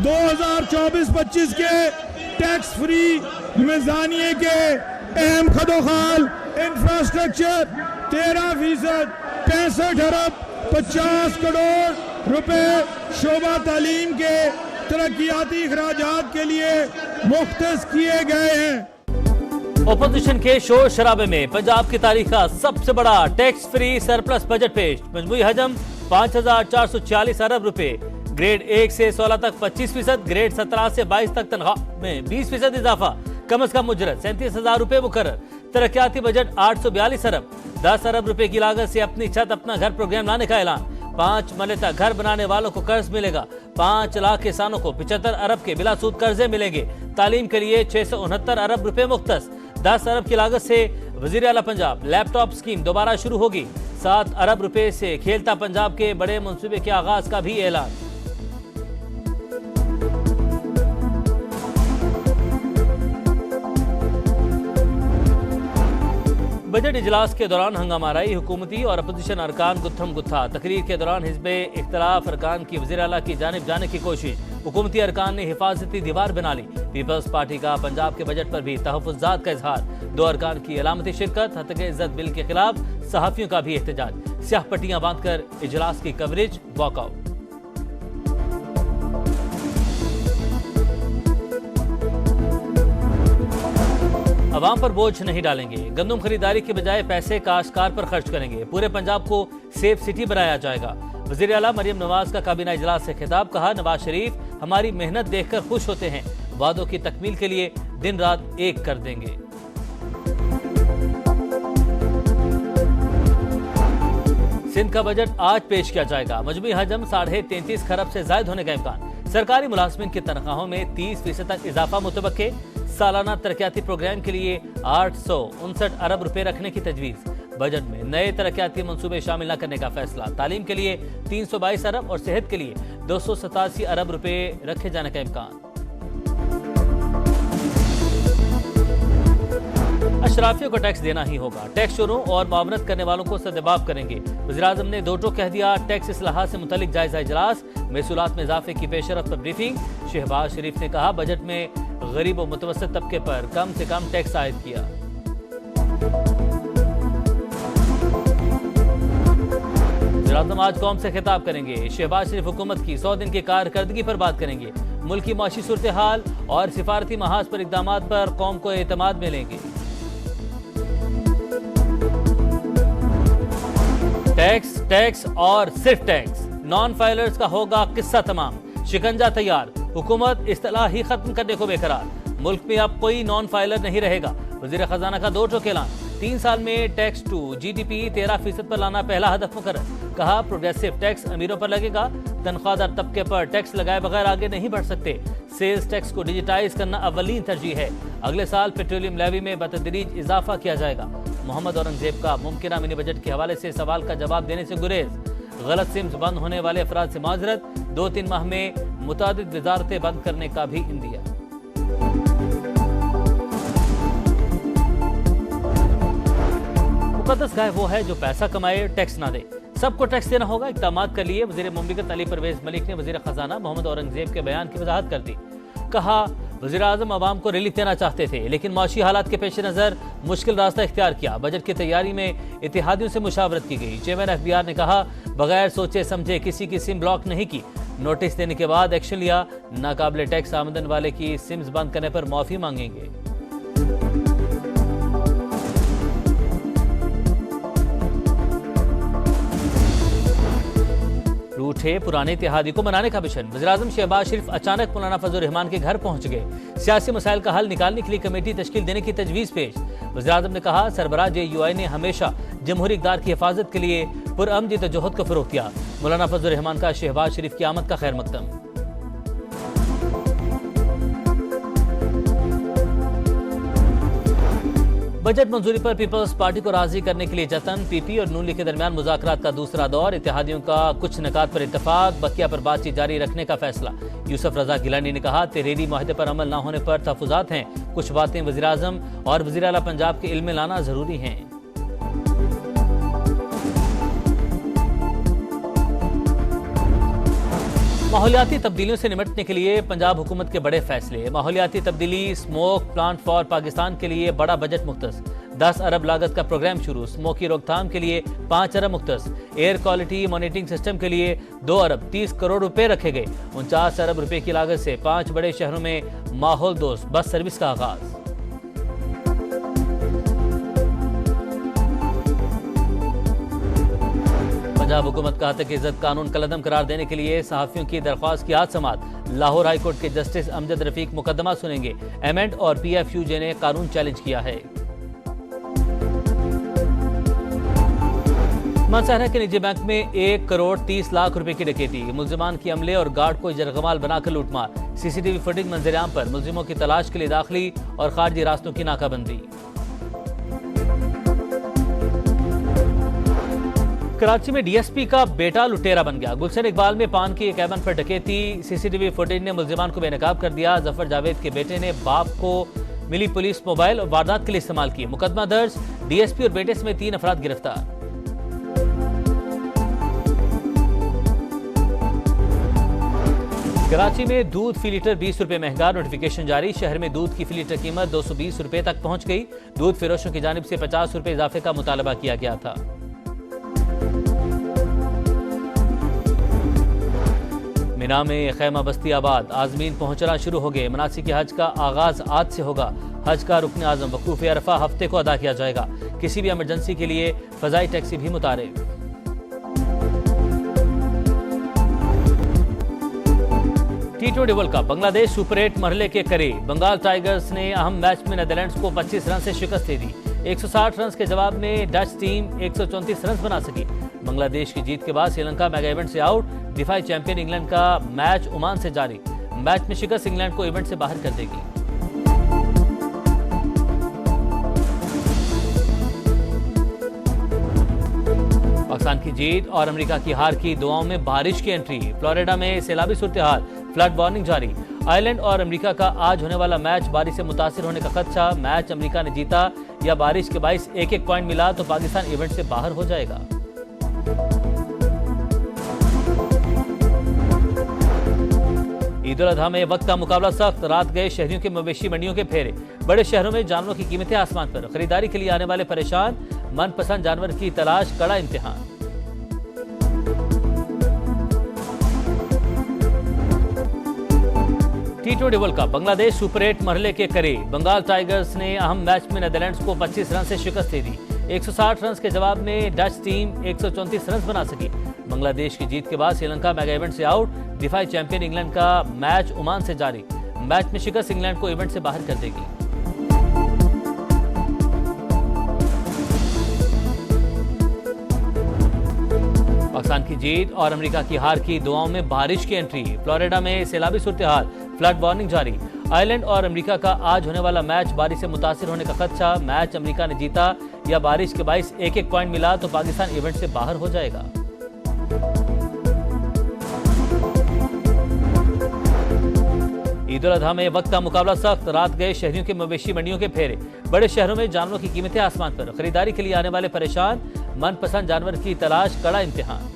2024-25 के tax free मिजानिए के अहम खदोखाल इंफ्रास्ट्रक्चर 13%, 65 अरब 50 करोड़ रुपए शोबा तालीम के तरक्याती अखराजात के लिए मुख्तस किए गए हैं। ओपोजिशन के शोर शराबे में पंजाब की तारीख का सबसे बड़ा टैक्स फ्री सरप्लस बजट पेश। मजमूई हजम 5440 अरब रुपए। ग्रेड 1 से 16 तक 25%, ग्रेड 17 से 22 तक तनख्वाह में 20% इजाफा। कम अज कम उजरत 37,000 रुपए मुकर्रर। तरक्याती बजट 842 अरब। 10 अरब रुपए की लागत से अपनी छत अपना घर प्रोग्राम लाने का ऐलान। 5 मरले तक घर बनाने वालों को कर्ज मिलेगा। 5 लाख किसानों को 75 अरब के बिला सूद कर्जे मिलेंगे। तालीम के लिए 669 अरब रुपए मुख्तस। 10 अरब की लागत से वजीर आला पंजाब लैपटॉप स्कीम दोबारा शुरू होगी। 7 अरब रुपए से खेलता पंजाब के बड़े मंसूबे के आगाज का भी ऐलान। बजट इजलास के दौरान हंगामाराई, हुकूमती और अपोजिशन अरकान गुत्थम गुत्था। तकरीर के दौरान हिज़्बे इख्तलाफ अरकान की वज़ीर आला की जानिब जाने की कोशिश। हुकूमती अरकान ने हिफाजती दीवार बना ली। पीपल्स पार्टी का पंजाब के बजट पर भी तहफ़्फ़ुज़ात का इजहार। 2 अरकान की अलामती शिरकत। हत्या इज्जत बिल के खिलाफ सहाफ़ियों का भी एहतजाज। स्याह पट्टियां बांधकर इजलास की कवरेज, वॉकआउट। अवाम पर बोझ नहीं डालेंगे। गंदम खरीदारी के बजाय पैसे काश्तकार पर खर्च करेंगे। पूरे पंजाब को सेफ सिटी बनाया जाएगा। वज़ीर आला मरियम नवाज का काबीना इजलास से खिताब। कहा, नवाज शरीफ हमारी मेहनत देखकर खुश होते हैं। वादों की तकमील के लिए दिन रात एक कर देंगे। सिंध का बजट आज पेश किया जाएगा। मजमूई हजम 33.5 खरब से जायद होने का इम्कान। सरकारी मुलाजमिन की तनख्वाहों में 30% तक इजाफा मुतवक्के। सालाना तरक्याती प्रोग्राम के लिए 859 अरब रुपए रखने की तजवीज़। बजट में नए तरक्याती मंसूबे शामिल न करने का फैसला। तालीम के लिए 322 अरब और सेहत के लिए 287 अरब रुपए रखे जाने का इम्कान। अशराफियों को टैक्स देना ही होगा। टैक्स चोरों और मामरत करने वालों को सदेबाब करेंगे। वज़ीर-ए-आज़म ने दो टोक कह दिया। टैक्स इस्लाहात से मुतल्लिक जायजा इजलास। महसूलात में इजाफे की पेशरफ पर ब्रीफिंग। शहबाज शरीफ ने कहा, बजट में गरीब और मुतवस्सित तबके पर कम से कम टैक्स आयद किया। वज़ीर-ए-आज़म आज कौम से खिताब करेंगे। शहबाज शरीफ हुकूमत की 100 दिन की कारकर्दगी पर बात करेंगे। मुल्क की माशी सूरत हाल और सिफारती महाज पर इक़दामात पर कौम को एतमाद मिलेंगे। टैक्स, टैक्स और सिर्फ टैक्स। नॉन फाइलर्स का होगा किस्सा तमाम। शिकंजा तैयार। हुकूमत इस्तिलाह ही खत्म करने को बेकरार। मुल्क में अब कोई नॉन फाइलर नहीं रहेगा। वज़ीर खजाना का दो टोक ऐलान। 3 साल में टैक्स टू GDP 13% पर लाना पहला हदफ मुकर्रर। कहा, प्रोग्रेसिव टैक्स अमीरों पर लगेगा। तनख्वाहदार तबके पर टैक्स लगाए बगैर आगे नहीं बढ़ सकते। सेल्स टैक्स को डिजिटाइज करना अव्वलीन तरजीह है। अगले साल पेट्रोलियम लेवी में बतदरीज इजाफा किया जाएगा। मोहम्मद औरंगजेब का मुमकिना मिनी बजट के हवाले से सवाल का जवाब देने से गुरेज। गलत सिम्स बंद होने वाले अफराद से माजरत। 2-3 माह में मुतादिद वजारतें बंद करने का भी इंदिया। मुकद्दस गाय वो है जो पैसा कमाए टैक्स ना दे। सबको टैक्स देना होगा। इक़दामात के लिए वज़ीर मुमलिकत अली परवेज मलिक ने वज़ीर खजाना मोहम्मद औरंगजेब के बयान की वजाहत कर दी। कहा, वज़ीर-ए-आज़म अवाम को रिलीफ देना चाहते थे, लेकिन माशी हालात के पेश नज़र मुश्किल रास्ता इख्तियार किया। बजट की तैयारी में इत्तेहादियों से मुशावरत की गई। चेयरमैन FBR ने कहा, बगैर सोचे समझे किसी की सिम ब्लॉक नहीं की। नोटिस देने के बाद एक्शन लिया। नाकाबिले टैक्स आमदन वाले की सिम्स बंद करने पर माफी मांगेंगे। रूठे पुराने इत्तेहादी को मनाने का मिशन। वज़ीर-ए-आज़म शहबाज शरीफ अचानक मौलाना फजल रहमान के घर पहुंच गए। सियासी मसाइल का हल निकालने के लिए कमेटी तश्कील देने की तजवीज़ पेश। वज़ीर-ए-आज़म ने कहा, सरबराह JUI ने हमेशा जमहूरी इक़दार की हिफाजत के लिए पुरअमन जद्दोजहद को फ़रोग़ दिया। मौलाना फजल रहमान का शहबाज शरीफ की आमद का खैर मकदम। बजट मंजूरी पर पीपल्स पार्टी को राजी करने के लिए जतन। PP और नून लीग के दरमियान मुज़ाकरात का दूसरा दौर। इत्तेहादियों का कुछ निकात पर इत्तफाक। बकिया पर बातचीत जारी रखने का फैसला। यूसुफ रजा गिलानी ने कहा, तहरीरी मुआहदे पर अमल न होने पर तहफ़्फ़ुज़ात हैं। कुछ बातें वज़ीर-ए-आज़म और वज़ीर आला पंजाब के इल्म में लाना जरूरी हैं। माहौलियाती तब्दीलियों से निपटने के लिए पंजाब हुकूमत के बड़े फैसले। माहौलियाती तब्दीली स्मोक प्लांट फॉर पाकिस्तान के लिए बड़ा बजट मुख्तस। 10 अरब लागत का प्रोग्राम शुरू। स्मोक की रोकथाम के लिए 5 अरब मुख्तस। एयर क्वालिटी मॉनिटरिंग सिस्टम के लिए 2 अरब 30 करोड़ रुपए रखे गए। 49 अरब रुपए की लागत से 5 बड़े शहरों में माहौल दोस्त बस सर्विस का आगाज। पंजाब हुकूमत का हतक इज्जत कानून कलदम करार देने के लिए सहाफियों की दरख्वास्त की आज समाअत। लाहौर हाईकोर्ट के जस्टिस अमजद रफीक मुकदमा सुनेंगे। एमएंड और पीएफयूजे ने कानून चैलेंज किया है। मानसहरा के निजी बैंक में 1 करोड़ 30 लाख रुपए की डकैती। मुल्जिमान की अमले और गार्ड को जरगमाल बनाकर लूटमार। सीसीटीवी फुटेज मंजरेआम पर। मुल्जिमों की तलाश के लिए दाखिली और खारजी रास्तों की नाकाबंदी। कराची में डीएसपी का बेटा लुटेरा बन गया। गुलशन इकबाल में पान की एक एवन पर डकैती। सीसीटीवी फुटेज ने मुल्जिमान को बेनकाब कर दिया। जफर जावेद के बेटे ने बाप को मिली पुलिस मोबाइल और वारदात के लिए इस्तेमाल की। मुकदमा दर्ज। डीएसपी और बेटे समेत 3 अफराद गिरफ्तार। कराची में दूध फी लीटर 20 रुपए महंगा। नोटिफिकेशन जारी। शहर में दूध की फी लीटर कीमत 220 रुपए तक पहुंच गई। दूध फिरोशों की जानिब से 50 रुपए इजाफे का मुतालबा किया गया था। मिना में खैमा बस्ती आबाद। आजमीन पहुंचना शुरू हो गए। मनासिक हज का आगाज आज से होगा। हज का रुकन आजम वकूफ अरफा हफ्ते को अदा किया जाएगा। किसी भी इमरजेंसी के लिए फजाई टैक्सी भी मुतारिफ। T20 world cup Bangladesh super 8 मरहले के करीब। बंगाल टाइगर्स ने अहम मैच में नीदरलैंड्स को 25 रन से शिकस्त दे दी। 160 रन के जवाब में डच टीम 134 रन बना सकी। बांग्लादेश की जीत के बाद श्रीलंका मेगा इवेंट से आउट। दिफाई चैंपियन इंग्लैंड का मैच ओमान से जारी। मैच में शिकस्त इंग्लैंड को इवेंट से बाहर कर देगी। पाकिस्तान की जीत और अमेरिका की हार की दुआओं में बारिश की एंट्री। फ्लोरिडा में सैलाबी सूरत-ए-हाल। फ्लड वार्निंग जारी। आयरलैंड और अमेरिका का आज होने वाला मैच बारिश से मुतासिर होने का खदशा। मैच अमेरिका ने जीता या बारिश के बाइस 1-1 पॉइंट मिला तो पाकिस्तान इवेंट से बाहर हो जाएगा। ईद उल अजहा में वक्त का मुकाबला सख्त। रात गए शहरियों के मवेशी मंडियों के फेरे। बड़े शहरों में जानवरों की कीमतें आसमान पर। खरीदारी के लिए आने वाले परेशान। मनपसंद जानवर की तलाश कड़ा इम्तिहान। T20 world cup Bangladesh super 8 मरहले के करीब। बंगाल टाइगर्स ने अहम मैच में नीदरलैंड्स को 25 रन से शिकस्त दे दी। 160 रन के जवाब में डच टीम 134 रन बना सकी। बांग्लादेश की जीत के बाद श्रीलंका मेगा इवेंट से आउट। दिफाई चैंपियन इंग्लैंड का मैच ओमान से जारी। मैच में शिकस्त इंग्लैंड को इवेंट से बाहर कर देगी। पाकिस्तान की जीत और अमेरिका की हार की दुआओं में बारिश की एंट्री। फ्लोरिडा में सैलाबी सूरत-ए-हाल। फ्लड वार्निंग जारी। आयरलैंड और अमेरिका का आज होने वाला मैच बारिश से मुतासिर होने का खदशा। मैच अमेरिका ने जीता या बारिश के बाइस 1-1 पॉइंट मिला तो पाकिस्तान इवेंट से बाहर हो जाएगा। ईद उल अजहा में वक्त का मुकाबला सख्त। रात गए शहरियों के मवेशी मंडियों के फेरे। बड़े शहरों में जानवरों की कीमतें आसमान पर। खरीदारी के लिए आने वाले परेशान। मनपसंद जानवर की तलाश कड़ा इम्तिहान।